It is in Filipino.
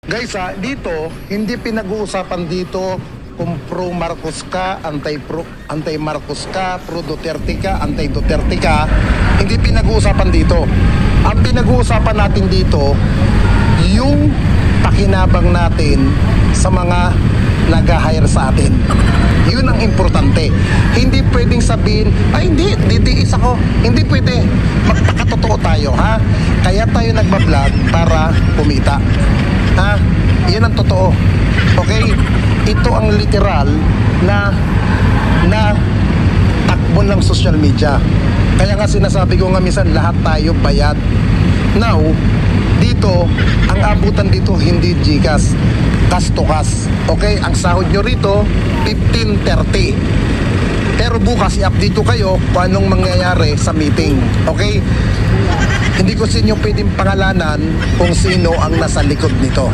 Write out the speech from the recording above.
Guys, dito, hindi pinag-uusapan dito kung pro Marcos ka, anti Marcos ka, pro Duterte ka, anti Duterte ka. Hindi pinag-uusapan dito. Ang pinag-uusapan natin dito, yung pakinabang natin sa mga nag-hire sa atin. Yun ang importante. Hindi pwedeng sabihin, ay hindi, ditiis ako. Hindi pwede. Magpakatotoo tayo, ha? Kaya tayo nagbablog para kumita. Ha? Yan ang totoo. Okay? Ito ang literal na takbo ng social media. Kaya nga sinasabi ko nga minsan, lahat tayo bayad. Now, dito, ang abutan dito hindi GCash, cash to cash. Okay? Ang sahod nyo rito, 15.30. Pero bukas i-update ko kayo kung anong mangyayari sa meeting. Okay? Hindi ko sa inyo pwedeng pangalanan kung sino ang nasa likod nito.